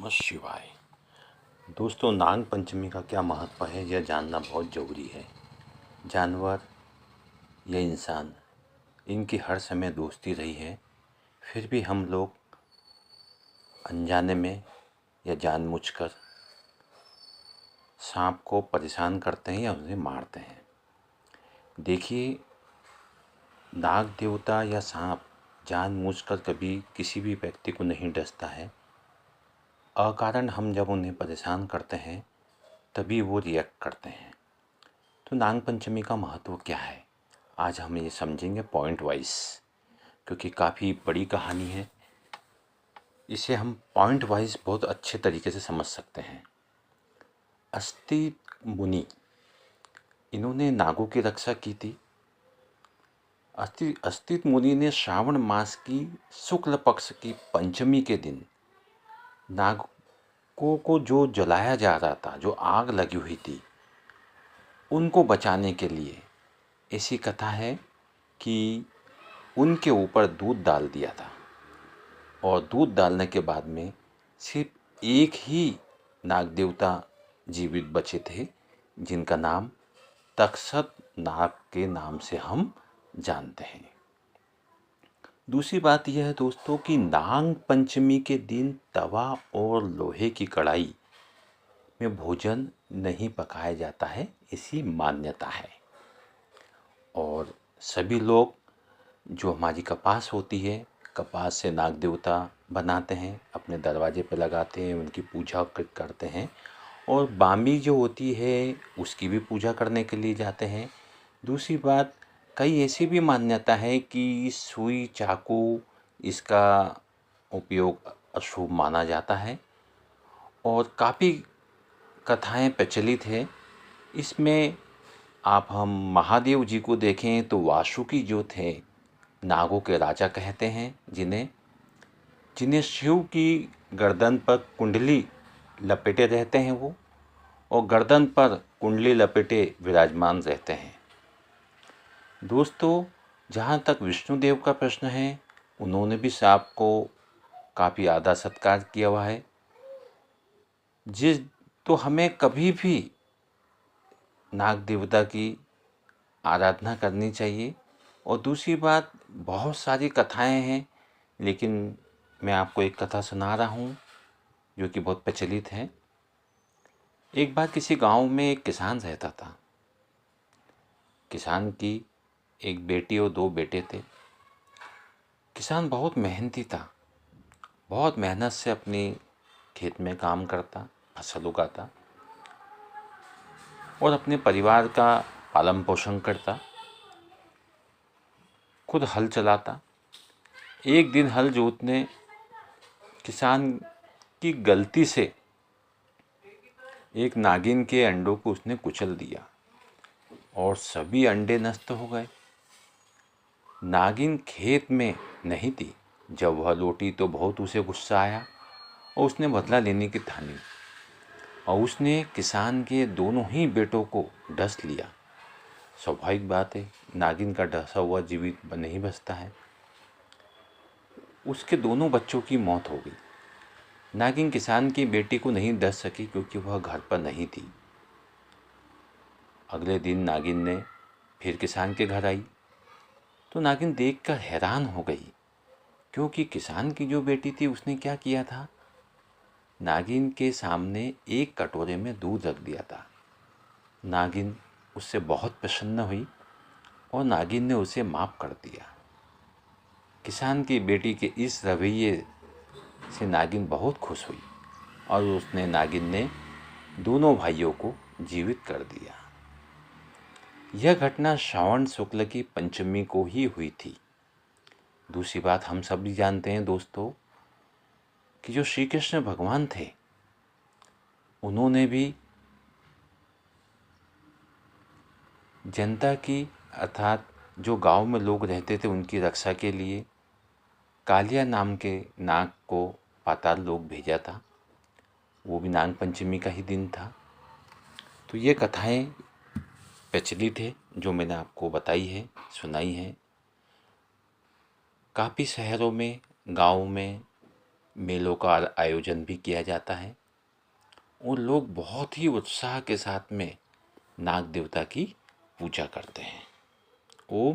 नमः शिवाय। दोस्तों, नाग पंचमी का क्या महत्व है यह जानना बहुत ज़रूरी है। जानवर या इंसान, इनकी हर समय दोस्ती रही है, फिर भी हम लोग अनजाने में या जानबूझकर सांप को परेशान करते हैं या उन्हें मारते हैं। देखिए, नाग देवता या सांप जानबूझकर कभी किसी भी व्यक्ति को नहीं डसता है। अकारण हम जब उन्हें परेशान करते हैं तभी वो रिएक्ट करते हैं। तो नाग पंचमी का महत्व क्या है, आज हम ये समझेंगे पॉइंट वाइज, क्योंकि काफ़ी बड़ी कहानी है। इसे हम पॉइंट वाइज बहुत अच्छे तरीके से समझ सकते हैं। अस्ति मुनि, इन्होंने नागों की रक्षा की थी। अस्तित मुनि ने श्रावण मास की शुक्ल पक्ष की पंचमी के दिन नागों को जो जलाया जा रहा था, जो आग लगी हुई थी, उनको बचाने के लिए, ऐसी कथा है कि उनके ऊपर दूध डाल दिया था। और दूध डालने के बाद में सिर्फ एक ही नाग देवता जीवित बचे थे, जिनका नाम तक्षक नाग के नाम से हम जानते हैं। दूसरी बात यह है दोस्तों कि नाग पंचमी के दिन तवा और लोहे की कढ़ाई में भोजन नहीं पकाया जाता है, ऐसी मान्यता है। और सभी लोग, जो हमारी कपास होती है, कपास से नाग देवता बनाते हैं, अपने दरवाजे पे लगाते हैं, उनकी पूजा करते हैं। और बामी जो होती है उसकी भी पूजा करने के लिए जाते हैं। दूसरी बात, कई ऐसी भी मान्यता है कि सुई चाकू इसका उपयोग अशुभ माना जाता है। और काफ़ी कथाएं प्रचलित है इसमें। आप हम महादेव जी को देखें तो वासुकी जो थे, नागों के राजा कहते हैं जिन्हें जिन्हें शिव की गर्दन पर कुंडली लपेटे रहते हैं वो, और गर्दन पर कुंडली लपेटे विराजमान रहते हैं। दोस्तों, जहाँ तक विष्णुदेव का प्रश्न है, उन्होंने भी सांप को काफ़ी आदर सत्कार किया हुआ है। तो हमें कभी भी नाग देवता की आराधना करनी चाहिए। और दूसरी बात, बहुत सारी कथाएं हैं, लेकिन मैं आपको एक कथा सुना रहा हूँ जो कि बहुत प्रचलित है। एक बार किसी गांव में एक किसान रहता था। किसान की एक बेटी और दो बेटे थे। किसान बहुत मेहनती था, बहुत मेहनत से अपनी खेत में काम करता, फसल उगाता और अपने परिवार का पालन पोषण करता, खुद हल चलाता। एक दिन हल जोतने किसान की गलती से एक नागिन के अंडों को उसने कुचल दिया और सभी अंडे नष्ट हो गए। नागिन खेत में नहीं थी। जब वह लौटी तो बहुत उसे गुस्सा आया और उसने बदला लेने की ठानी और उसने किसान के दोनों ही बेटों को डस लिया। स्वाभाविक बात है, नागिन का डसा हुआ जीवित नहीं बचता है। उसके दोनों बच्चों की मौत हो गई। नागिन किसान की बेटी को नहीं डस सकी क्योंकि वह घर पर नहीं थी। अगले दिन नागिन ने फिर किसान के घर आई तो नागिन देखकर हैरान हो गई, क्योंकि किसान की जो बेटी थी उसने क्या किया था, नागिन के सामने एक कटोरे में दूध रख दिया था। नागिन उससे बहुत प्रसन्न हुई और नागिन ने उसे माफ़ कर दिया। किसान की बेटी के इस रवैये से नागिन बहुत खुश हुई और नागिन ने दोनों भाइयों को जीवित कर दिया। यह घटना श्रावण शुक्ल की पंचमी को ही हुई थी। दूसरी बात, हम सब भी जानते हैं दोस्तों कि जो श्री कृष्ण भगवान थे, उन्होंने भी जनता की, अर्थात जो गांव में लोग रहते थे, उनकी रक्षा के लिए कालिया नाम के नाग को पाताल लोक भेजा था। वो भी नाग पंचमी का ही दिन था। तो ये कथाएं प्रचलित है जो मैंने आपको बताई है, सुनाई है। काफ़ी शहरों में, गाँव में मेलों का आयोजन भी किया जाता है और लोग बहुत ही उत्साह के साथ में नाग देवता की पूजा करते हैं। ओम